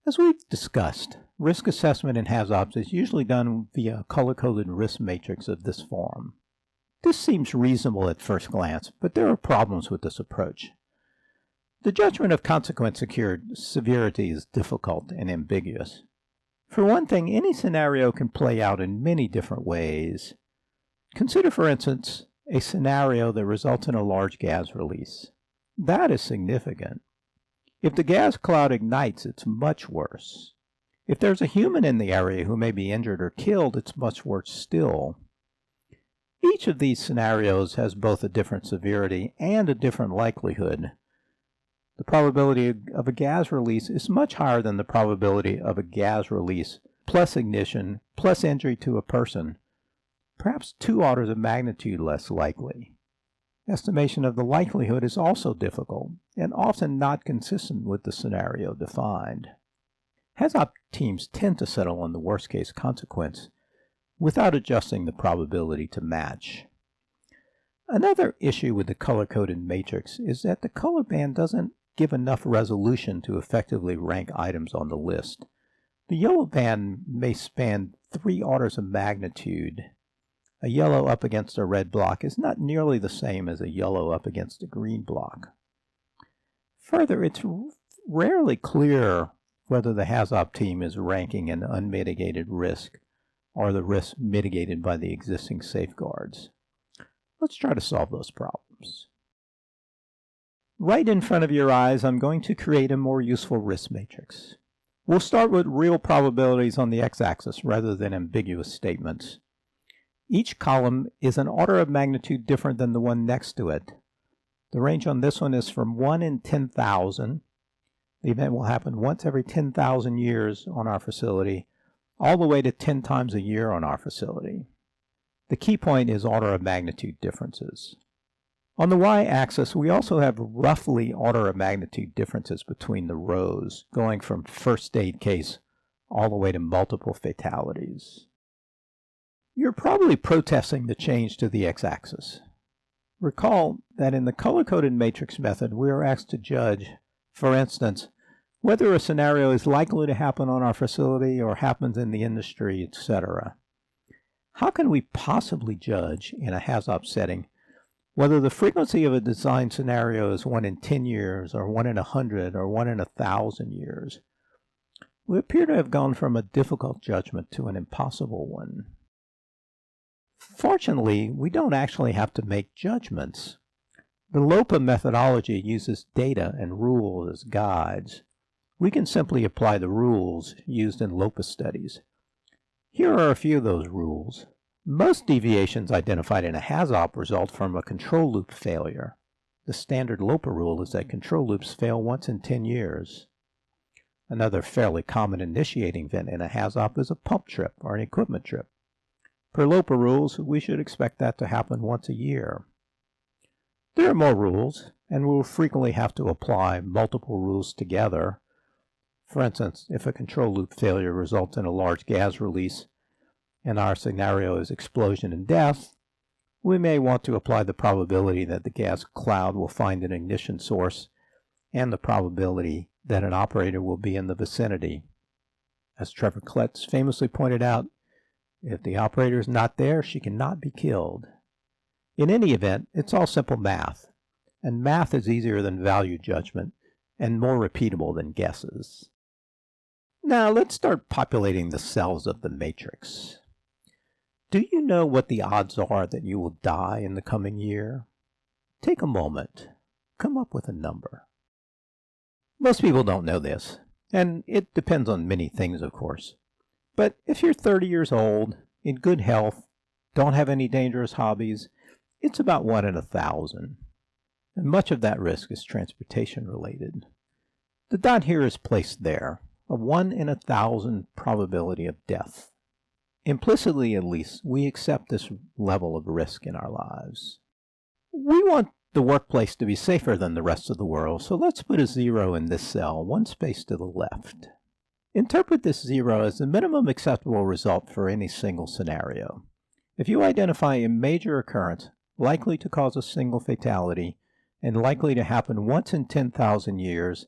As we've discussed, risk assessment in HAZOPs is usually done via a color-coded risk matrix of this form. This seems reasonable at first glance, but there are problems with this approach. The judgment of consequence severity is difficult and ambiguous. For one thing, any scenario can play out in many different ways. Consider, for instance, a scenario that results in a large gas release. That is significant. If the gas cloud ignites, it's much worse. If there's a human in the area who may be injured or killed, it's much worse still. Each of these scenarios has both a different severity and a different likelihood. The probability of a gas release is much higher than the probability of a gas release plus ignition plus injury to a person, perhaps 2 orders of magnitude less likely. Estimation of the likelihood is also difficult and often not consistent with the scenario defined. HAZOP teams tend to settle on the worst-case consequence without adjusting the probability to match. Another issue with the color-coded matrix is that the color band doesn't give enough resolution to effectively rank items on the list. The yellow band may span 3 orders of magnitude. A yellow up against a red block is not nearly the same as a yellow up against a green block. Further, it's rarely clear whether the HAZOP team is ranking an unmitigated risk or the risk mitigated by the existing safeguards. Let's try to solve those problems. Right in front of your eyes, I'm going to create a more useful risk matrix. We'll start with real probabilities on the x-axis rather than ambiguous statements. Each column is an order of magnitude different than the one next to it. The range on this one is from 1 in 10,000. The event will happen once every 10,000 years on our facility, all the way to 10 times a year on our facility. The key point is order of magnitude differences. On the y-axis, we also have roughly order of magnitude differences between the rows, going from first aid case all the way to multiple fatalities. You're probably protesting the change to the x-axis. Recall that in the color-coded matrix method, we are asked to judge, for instance, whether a scenario is likely to happen on our facility or happens in the industry, etc. How can we possibly judge in a HAZOP setting whether the frequency of a design scenario is 1 in 10 years, or 1 in 100, or 1 in 1,000 years? We appear to have gone from a difficult judgment to an impossible one. Fortunately, we don't actually have to make judgments. The LOPA methodology uses data and rules as guides. We can simply apply the rules used in LOPA studies. Here are a few of those rules. Most deviations identified in a HAZOP result from a control loop failure. The standard LOPA rule is that control loops fail once in 10 years. Another fairly common initiating event in a HAZOP is a pump trip or an equipment trip. Per LOPA rules, we should expect that to happen once a year. There are more rules, and we'll frequently have to apply multiple rules together. For instance, if a control loop failure results in a large gas release, and our scenario is explosion and death, we may want to apply the probability that the gas cloud will find an ignition source and the probability that an operator will be in the vicinity. As Trevor Kletz famously pointed out, if the operator is not there, she cannot be killed. In any event, it's all simple math, and math is easier than value judgment and more repeatable than guesses. Now let's start populating the cells of the matrix. Do you know what the odds are that you will die in the coming year? Take a moment. Come up with a number. Most people don't know this, and it depends on many things, of course. But if you're 30 years old, in good health, don't have any dangerous hobbies, it's about 1 in 1,000. And much of that risk is transportation related. The dot here is placed there, a 1 in 1,000 probability of death. Implicitly, at least, we accept this level of risk in our lives. We want the workplace to be safer than the rest of the world, so let's put a 0 in this cell, 1 space to the left. Interpret this 0 as the minimum acceptable result for any single scenario. If you identify a major occurrence likely to cause a single fatality and likely to happen once in 10,000 years,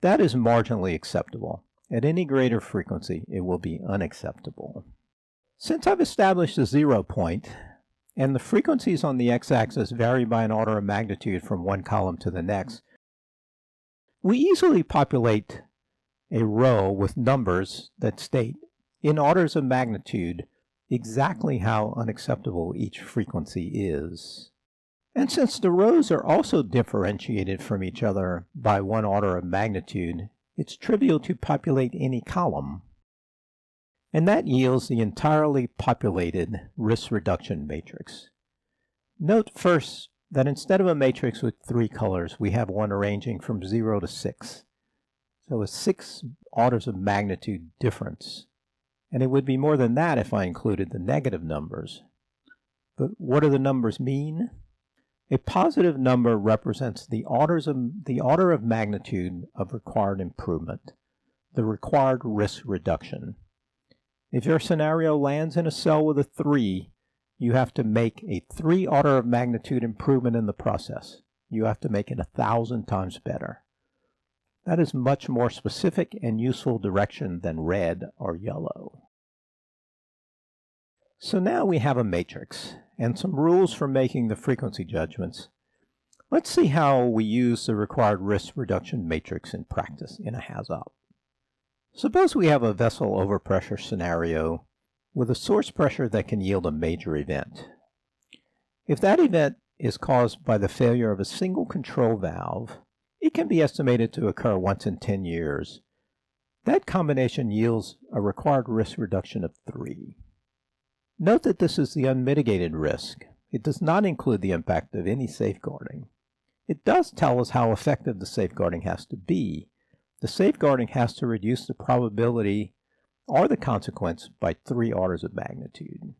that is marginally acceptable, At any greater frequency, it will be unacceptable. Since I've established a 0 point, and the frequencies on the x-axis vary by an order of magnitude from one column to the next, we easily populate a row with numbers that state, in orders of magnitude, exactly how unacceptable each frequency is. And since the rows are also differentiated from each other by one order of magnitude, it's trivial to populate any column. And that yields the entirely populated risk reduction matrix. Note first that instead of a matrix with 3 colors, we have one ranging from 0 to 6. So a 6 orders of magnitude difference. And it would be more than that if I included the negative numbers. But what do the numbers mean? A positive number represents the order of magnitude of required improvement, the required risk reduction. If your scenario lands in a cell with a 3, you have to make a 3 order of magnitude improvement in the process. You have to make it 1,000 times better. That is much more specific and useful direction than red or yellow. So now we have a matrix and some rules for making the frequency judgments. Let's see how we use the required risk reduction matrix in practice in a HAZOP. Suppose we have a vessel overpressure scenario with a source pressure that can yield a major event. If that event is caused by the failure of a single control valve, it can be estimated to occur once in 10 years. That combination yields a required risk reduction of 3. Note that this is the unmitigated risk. It does not include the impact of any safeguarding. It does tell us how effective the safeguarding has to be. The safeguarding has to reduce the probability or the consequence by 3 orders of magnitude.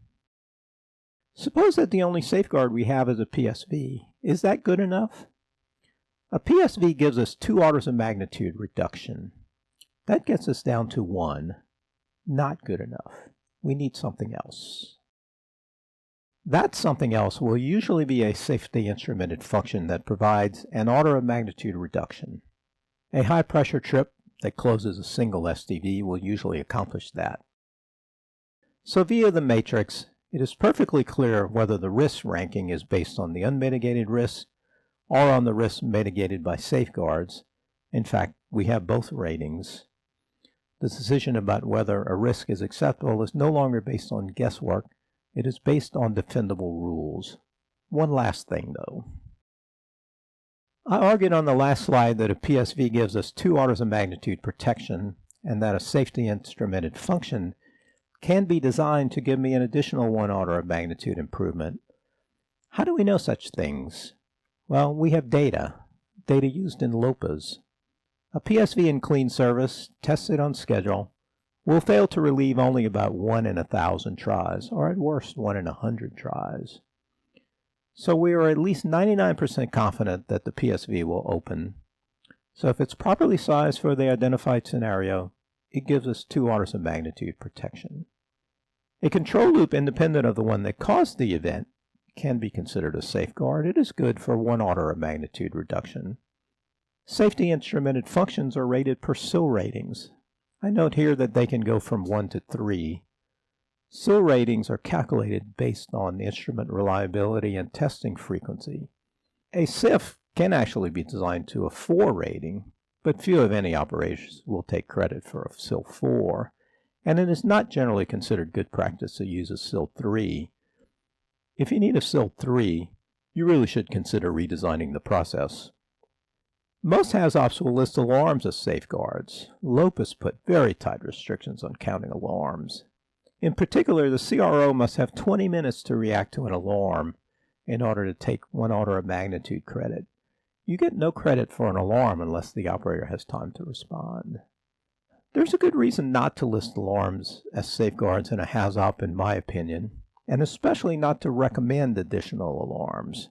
Suppose that the only safeguard we have is a PSV. Is that good enough? A PSV gives us 2 orders of magnitude reduction. That gets us down to 1. Not good enough. We need something else. That something else will usually be a safety instrumented function that provides an order of magnitude reduction. A high pressure trip that closes a single STV will usually accomplish that. So via the matrix, it is perfectly clear whether the risk ranking is based on the unmitigated risk or on the risk mitigated by safeguards. In fact, we have both ratings. The decision about whether a risk is acceptable is no longer based on guesswork. It is based on defendable rules. One last thing, though. I argued on the last slide that a PSV gives us 2 orders of magnitude protection and that a safety instrumented function can be designed to give me an additional 1 order of magnitude improvement. How do we know such things? Well, we have data used in LOPAs. A PSV in clean service, tested on schedule, will fail to relieve only about 1 in 1,000 tries, or at worst 1 in 100 tries. So we are at least 99% confident that the PSV will open. So if it's properly sized for the identified scenario, it gives us 2 orders of magnitude protection. A control loop independent of the one that caused the event can be considered a safeguard. It is good for 1 order of magnitude reduction. Safety instrumented functions are rated per SIL ratings. I note here that they can go from 1 to 3. SIL ratings are calculated based on instrument reliability and testing frequency. A SIF can actually be designed to a 4 rating, but few if any operators will take credit for a SIL 4, and it is not generally considered good practice to use a SIL 3. If you need a SIL 3, you really should consider redesigning the process. Most HAZOPs will list alarms as safeguards. LOPAs put very tight restrictions on counting alarms. In particular, the CRO must have 20 minutes to react to an alarm in order to take 1 order of magnitude credit. You get no credit for an alarm unless the operator has time to respond. There's a good reason not to list alarms as safeguards in a HAZOP, in my opinion, and especially not to recommend additional alarms.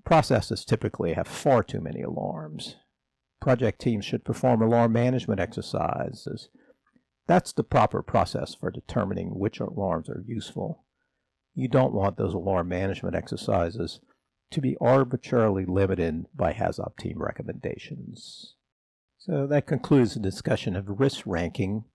Processes typically have far too many alarms. Project teams should perform alarm management exercises. That's the proper process for determining which alarms are useful. You don't want those alarm management exercises to be arbitrarily limited by HAZOP team recommendations. So that concludes the discussion of risk ranking.